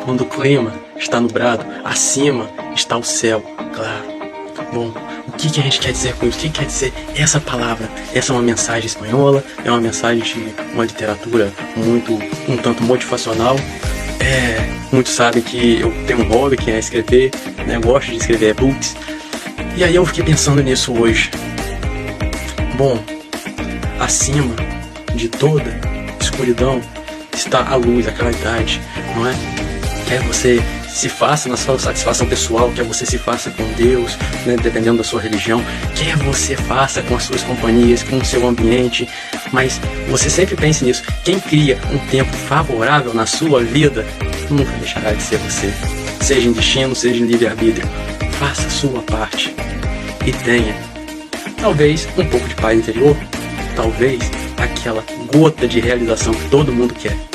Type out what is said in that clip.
quando o clima está nublado, acima está o céu, claro. Bom, o que a gente quer dizer com isso? O que quer dizer essa palavra? Essa é uma mensagem espanhola, é uma mensagem de uma literatura um tanto motivacional. Muitos sabem que eu tenho um hobby que é escrever, né? Gosto de escrever e-books. E aí eu fiquei pensando nisso hoje. Bom, acima de toda escuridão está a luz, a claridade, não é? Quer você se faça na sua satisfação pessoal, quer você se faça com Deus, né, dependendo da sua religião, quer você faça com as suas companhias, com o seu ambiente, mas você sempre pense nisso. Quem cria um tempo favorável na sua vida nunca deixará de ser você, seja em destino, seja em livre-arbítrio. Faça a sua parte e tenha, talvez, um pouco de paz interior, talvez aquela gota de realização que todo mundo quer.